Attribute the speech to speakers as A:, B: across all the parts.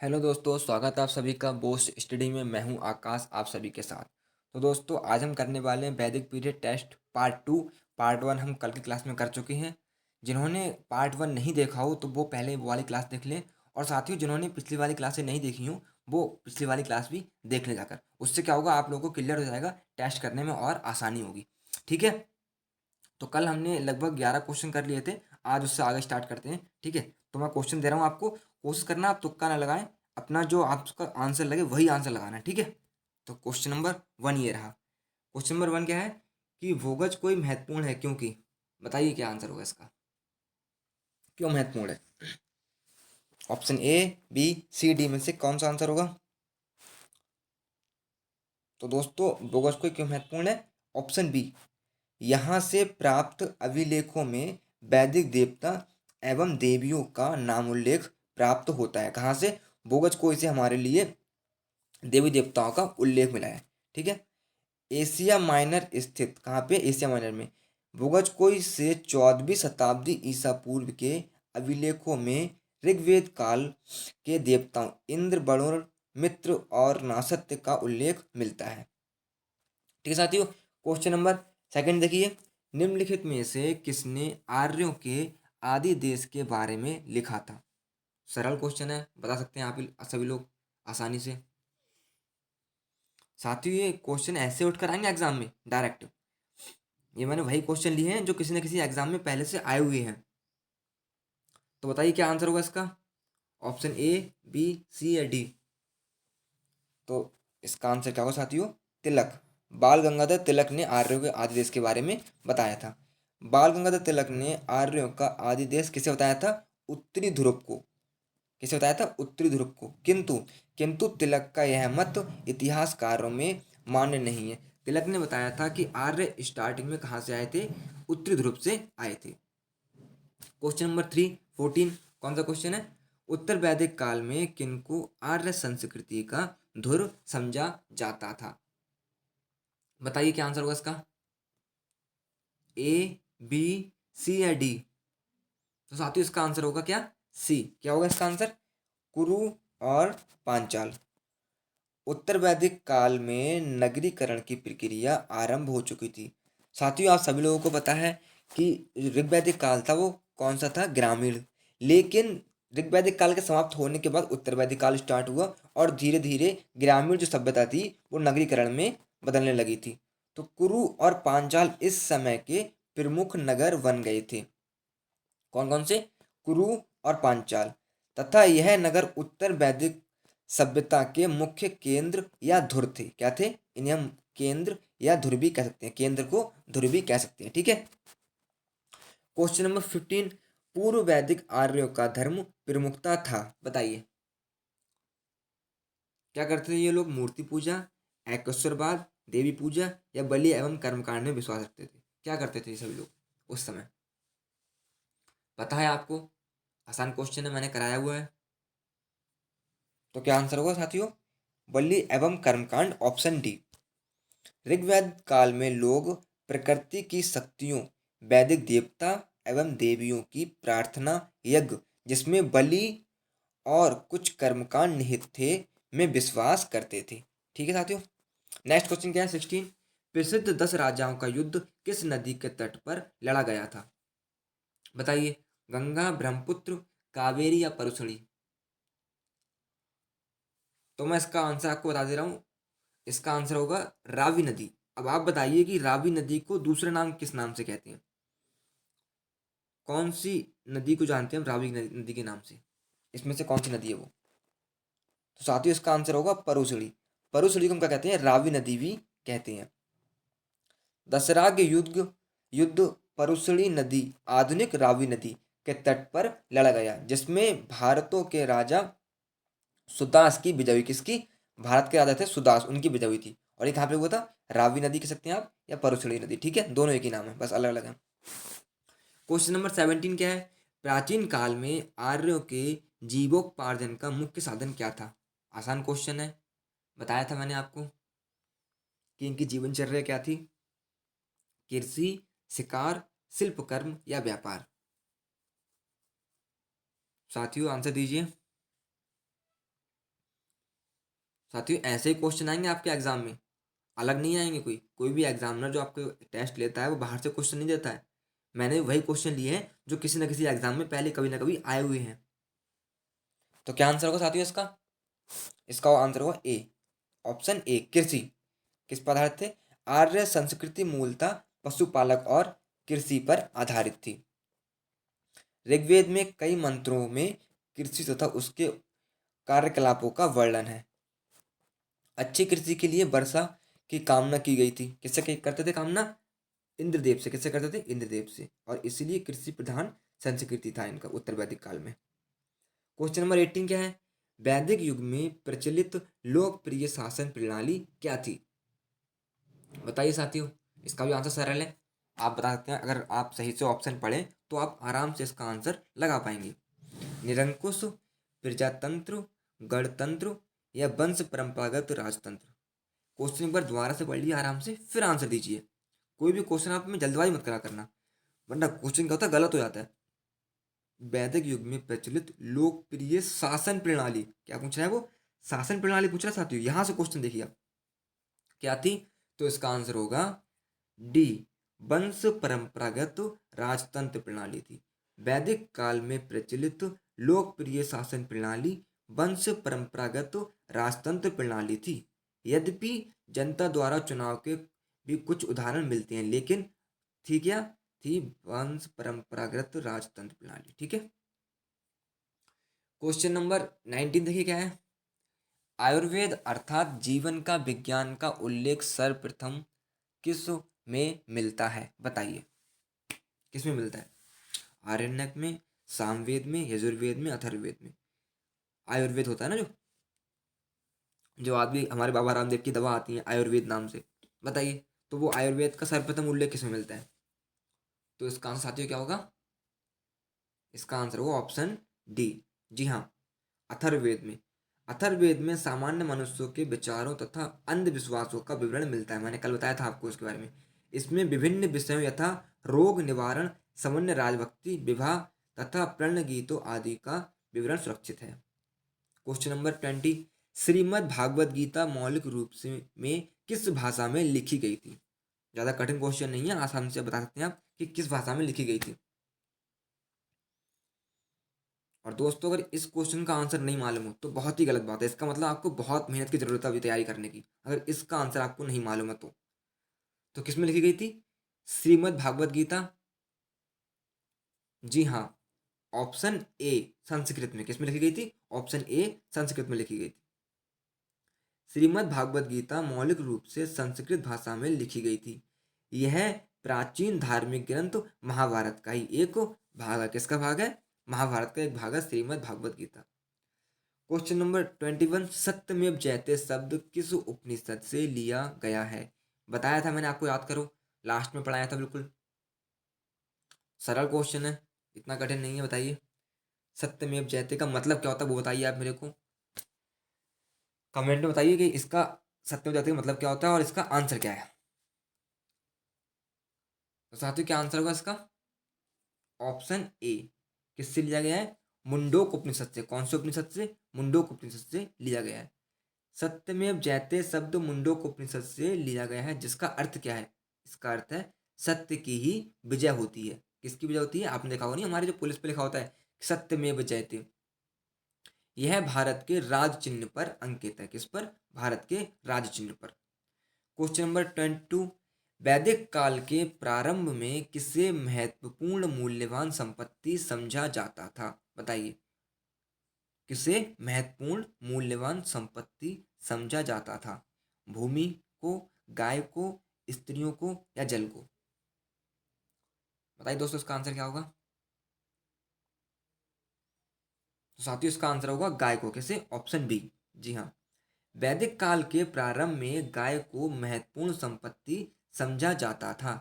A: Hello दोस्तों, स्वागत है आप सभी का बोस्ट स्टडी में। मैं हूं आकाश आप सभी के साथ। तो दोस्तों, आज हम करने वाले हैं वैदिक period test part two. Part one हम कल की क्लास में कर चुके हैं। जिन्होंने पार्ट वन नहीं देखा हो तो वो पहले वो वाली क्लास देख लें, और साथ ही जिन्होंने पिछली वाली क्लासें नहीं देखी हो वो पिछली वाली क्लास भी देख लें जाकर। उससे क्या होगा, आप लोगों को क्लियर हो जाएगा, टेस्ट करने में और आसानी होगी। ठीक है। तो कल हमने लगभग 11 क्वेश्चन कर लिए थे। आज उससे आगे स्टार्ट करते हैं। ठीक है। तो मैं क्वेश्चन दे रहा हूँ आपको, कोशिश करना आप तुक्का ना लगाएं। अपना जो आपका आंसर लगे वही आंसर लगाना है। ठीक है। तो क्वेश्चन नंबर वन ये रहा। क्वेश्चन नंबर वन क्या है कि भूगज कोई महत्वपूर्ण है क्योंकि। बताइए क्या आंसर होगा इसका, क्यों महत्वपूर्ण है। Option A, B, C, D में से कौन सा आंसर होगा। तो दोस्तों, भूगज कोई क्यों महत्वपूर्ण है। ऑप्शन बी, यहाँ से प्राप्त अभिलेखों में वैदिक देवता एवं देवियों का नामोल्लेख प्राप्त होता है। कहाँ से, बोगज कोई से हमारे लिए देवी देवताओं का उल्लेख मिला है। ठीक है। एशिया माइनर स्थित, कहाँ पे, एशिया माइनर में बोगज कोई से 14वीं शताब्दी ईसा पूर्व के अभिलेखों में ऋग्वेद काल के देवताओं इंद्र, वरुण, मित्र और नासत्य का उल्लेख मिलता है। ठीक है साथियों। क्वेश्चन नंबर सेकंड देखिए, निम्नलिखित में से किसने आर्यों के आदि देश के बारे में लिखा था। सरल क्वेश्चन है, बता सकते हैं आप सभी लोग आसानी से। साथियों, ये क्वेश्चन ऐसे उठकर आएंगे एग्जाम में डायरेक्ट। ये मैंने वही क्वेश्चन लिए हैं जो किसी न किसी एग्जाम में पहले से आए हुए हैं। तो बताइए क्या आंसर होगा इसका। ऑप्शन ए, बी, सी या डी। तो इसका आंसर क्या होगा साथियों, तिलक। बाल गंगाधर तिलक ने आर्यों के आदि देश के बारे में बताया था। बाल गंगाधर तिलक ने आर्यों का आदि देश किसे बताया था, उत्तरी ध्रुव को। किसे बताया था, उत्तरी ध्रुव को। किंतु किंतु तिलक का यह मत इतिहासकारों में मान्य नहीं है। तिलक ने बताया था कि आर्य स्टार्टिंग में कहाँ से आए थे, उत्तरी ध्रुव से आए थे। क्वेश्चन नंबर 14 कौन सा क्वेश्चन है। उत्तर वैदिक काल में किनको आर्य संस्कृति का धुर समझा जाता था। बताइए क्या आंसर होगा इसका। ए, बी, सी या डी। तो साथियों, इसका आंसर होगा क्या, सी। क्या होगा इसका आंसर, कुरु और पांचाल। उत्तर वैदिक काल में नगरीकरण की प्रक्रिया आरंभ हो चुकी थी। साथियों, आप सभी लोगों को पता है कि ऋग्वैदिक काल था वो कौन सा था, ग्रामीण। लेकिन ऋग्वैदिक काल के समाप्त होने के बाद उत्तर वैदिक काल स्टार्ट हुआ, और धीरे धीरे ग्रामीण जो सभ्यता थी वो नगरीकरण में बदलने लगी थी। तो कुरु और पांचाल इस समय के प्रमुख नगर बन गए थे। कौन कौन से, कुरु और पांचाल। तथा यह नगर उत्तर वैदिक सभ्यता के मुख्य केंद्र या धुर थे। क्या थे, इन्हें हम केंद्र या धुर भी कह सकते हैं, केंद्र को धुर भी कह सकते हैं। ठीक है। क्वेश्चन नंबर 15, पूर्व वैदिक आर्यों का धर्म प्रमुखता था। बताइए क्या करते थे ये लोग, मूर्ति पूजा, एकेश्वरवाद, देवी पूजा या बलि एवं कर्मकांड में विश्वास रखते थे। क्या करते थे ये सभी लोग उस समय, पता है आपको। आसान क्वेश्चन है, मैंने कराया हुआ है। तो क्या आंसर होगा साथियों, बलि एवं कर्मकांड, ऑप्शन डी। ऋग्वेद काल में लोग प्रकृति की शक्तियों, वैदिक देवता एवं देवियों की प्रार्थना, यज्ञ जिसमें बलि और कुछ कर्मकांड निहित थे में विश्वास करते थे। ठीक है साथियों। नेक्स्ट क्वेश्चन क्या है, 16, प्रसिद्ध 10 राजाओं का युद्ध किस नदी के तट पर लड़ा गया था। बताइए, गंगा, ब्रह्मपुत्र, कावेरी या परसड़ी। तो मैं इसका आंसर आपको बता दे रहा हूँ। इसका आंसर होगा रावी नदी। अब आप बताइए कि रावी नदी को दूसरा नाम किस नाम से कहते हैं। कौन सी नदी को जानते हैं हम रावी नदी के नाम से, इसमें से कौन सी नदी है वो। तो साथियों, इसका आंसर होगा परुसड़ी। परुसड़ी को हम क्या कहते हैं, रावी नदी भी कहते हैं। दसरा के युद्ध परुसड़ी नदी, आधुनिक रावी नदी के तट पर लड़ा गया, जिसमें भारतों के राजा सुदास की विजय हुई। किसकी, भारत के राजा थे सुदास, उनकी विजय हुई थी। और ये कहाँ पे हुआ था, रावी नदी कह सकते हैं आप या परुसड़ी नदी। ठीक है, दोनों एक ही नाम है, बस अलग अलग है। क्वेश्चन नंबर 17 क्या है, प्राचीन काल में आर्यों के जीवोपार्जन का मुख्य साधन क्या था। आसान क्वेश्चन है, बताया था मैंने आपको कि इनकी जीवनचर्या क्या थी। कृषि, शिकार, शिल्पकर्म या व्यापार। साथियों, आंसर दीजिए। साथियों ऐसे ही क्वेश्चन आएंगे आपके एग्जाम में, अलग नहीं आएंगे। कोई भी एग्जामिनर जो आपको टेस्ट लेता है वो बाहर से क्वेश्चन नहीं देता है। मैंने वही क्वेश्चन लिए हैं जो किसी न किसी एग्जाम में पहले कभी ना कभी आए हुए हैं। तो क्या आंसर होगा साथियों इसका? इसका आंसर होगा ए, ऑप्शन ए, कृषि। किस पर आधारित थे? आर्य संस्कृति मूलतः पशुपालक और कृषि पर आधारित थी। ऋग्वेद में कई मंत्रों में कृषि तथा उसके कार्यकलापों का वर्णन है। अच्छी कृषि के लिए वर्षा की कामना की गई थी। किससे करते थे कामना? इंद्रदेव से। किससे करते थे? इंद्रदेव से। और इसलिए कृषि प्रधान संस्कृति था इनका उत्तर वैदिक काल में। क्वेश्चन नंबर 18 क्या है? वैदिक युग में प्रचलित लोकप्रिय शासन प्रणाली क्या थी? बताइए साथियों। इसका भी आंसर सरल है, आप बता सकते हैं। अगर आप सही से ऑप्शन पढ़ें तो आप आराम से इसका आंसर लगा पाएंगे। निरंकुश, प्रजातंत्र, गणतंत्र या वंश परंपरागत राजतंत्र। क्वेश्चन एक बार दोबारा से पढ़ लीजिए आराम से, फिर आंसर दीजिए। कोई भी क्वेश्चन आप में जल्दबाजी मत करा करना, वरना क्वेश्चन क्या होता है, गलत हो जाता है। वैदिक युग में प्रचलित लोकप्रिय शासन प्रणाली क्या पूछ रहा है वो? शासन प्रणाली पूछ रहा है साथियों। यहां से क्वेश्चन देखिए आप, क्या थी? तो इसका आंसर होगा डी, वंश परंपरागत राजतंत्र प्रणाली थी। वैदिक काल में प्रचलित लोकप्रिय शासन प्रणाली वंश परंपरागत राजतंत्र प्रणाली थी। यद्यपि जनता द्वारा चुनाव के भी कुछ उदाहरण मिलते हैं, लेकिन थी क्या? थी वंश परंपरागत राजतंत्र प्रणाली। ठीक है। क्वेश्चन नंबर 19 देखिए क्या है? आयुर्वेद अर्थात जीवन का विज्ञान का उल्लेख सर्वप्रथम किस में मिलता है? बताइए किस में मिलता है? आरण्यक में, सामवेद में, यजुर्वेद में, अथर्ववेद में। आयुर्वेद होता है ना जो आदमी हमारे बाबा रामदेव की दवा आती है आयुर्वेद नाम से, बताइए तो वो आयुर्वेद का सर्वप्रथम उल्लेख किस में मिलता है? तो इसका आंसर साथियों क्या होगा? इसका आंसर होगा ऑप्शन डी, जी हाँ, अथर्ववेद में। अथर्ववेद में सामान्य मनुष्यों के विचारों तथा अंधविश्वासों का विवरण मिलता है। मैंने कल बताया था आपको इसके बारे में। इसमें विभिन्न विषयों यथा रोग निवारण, सामान्य राजभक्ति, विवाह तथा प्रण गीतों आदि का विवरण सुरक्षित है। क्वेश्चन नंबर 20, श्रीमद् भागवत गीता मौलिक रूप से में किस भाषा में लिखी गई थी? ज़्यादा कठिन क्वेश्चन नहीं है, आसानी से बता सकते हैं आप कि किस भाषा में लिखी गई थी। और दोस्तों अगर इस क्वेश्चन का आंसर नहीं मालूम हो तो बहुत ही गलत बात है। इसका मतलब आपको बहुत मेहनत की जरूरत है अभी तैयारी करने की, अगर इसका आंसर आपको नहीं मालूम है तो किस में लिखी गई थी? श्रीमद् भागवत गीता, जी हाँ, ऑप्शन ए, संस्कृत में। किस में लिखी गई थी? ऑप्शन ए, संस्कृत में लिखी गई थी। श्रीमद् भागवत गीता मौलिक रूप से संस्कृत भाषा में लिखी गई थी। यह प्राचीन धार्मिक ग्रंथ महाभारत का ही एक भाग है। किसका भाग है? महाभारत का एक भाग है श्रीमद् भागवत गीता। क्वेश्चन नंबर 21, सत्यमेव जयते शब्द किस उपनिषद से लिया गया है? बताया था मैंने आपको, याद करो, लास्ट में पढ़ाया था। बिल्कुल सरल क्वेश्चन है, इतना कठिन नहीं है। बताइए सत्यमेव जयते का मतलब क्या होता है वो बताइए आप मेरे को, कमेंट में बताइए कि इसका सत्यमेव जयते का मतलब क्या होता है और इसका आंसर क्या है। तो साथियों क्या आंसर होगा इसका? ऑप्शन ए, किससे लिया गया है? मुंडोक उपनिषद से। कौन से उपनिषद से? मुंडोक उपनिषद से लिया गया है। सत्यमेव जयते शब्द मुंडोक उपनिषद से लिया गया है, जिसका अर्थ क्या है? इसका अर्थ है सत्य की ही विजय होती है। किसकी विजय होती है? आपने देखा होगा नहीं, हमारे जो पुलिस पे लिखा होता है सत्यमेव जयते, यह भारत के राज चिन्ह पर अंकित है। किस पर? भारत के राज चिन्ह पर। क्वेश्चन नंबर 22, वैदिक काल के प्रारंभ में किसे महत्वपूर्ण मूल्यवान संपत्ति समझा जाता था? बताइए किसे महत्वपूर्ण मूल्यवान संपत्ति समझा जाता था? भूमि को, गाय को, स्त्रियों को या जल को? बताइए दोस्तों इसका आंसर क्या होगा? तो साथियों इसका आंसर होगा गाय को। कैसे? ऑप्शन बी, जी हाँ, वैदिक काल के प्रारंभ में गाय को महत्वपूर्ण संपत्ति समझा जाता था।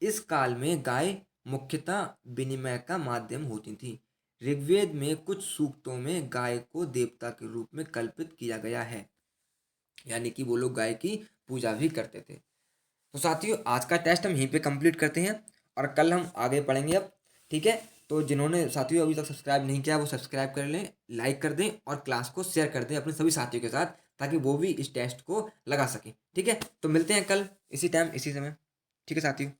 A: इस काल में गाय मुख्यतः विनिमय का माध्यम होती थी। ऋग्वेद में कुछ सूक्तों में गाय को देवता के रूप में कल्पित किया गया है, यानी कि वो लोग गाय की पूजा भी करते थे। तो साथियों आज का टेस्ट हम यहीं पे कंप्लीट करते हैं और कल हम आगे पढ़ेंगे अब। ठीक है, तो जिन्होंने साथियों अभी तक सब्सक्राइब नहीं किया वो सब्सक्राइब कर लें, लाइक कर दें और क्लास को शेयर कर दें अपने सभी साथियों के साथ, ताकि वो भी इस टेस्ट को लगा सके। ठीक है, तो मिलते हैं कल इसी टाइम इसी समय। ठीक है साथियों।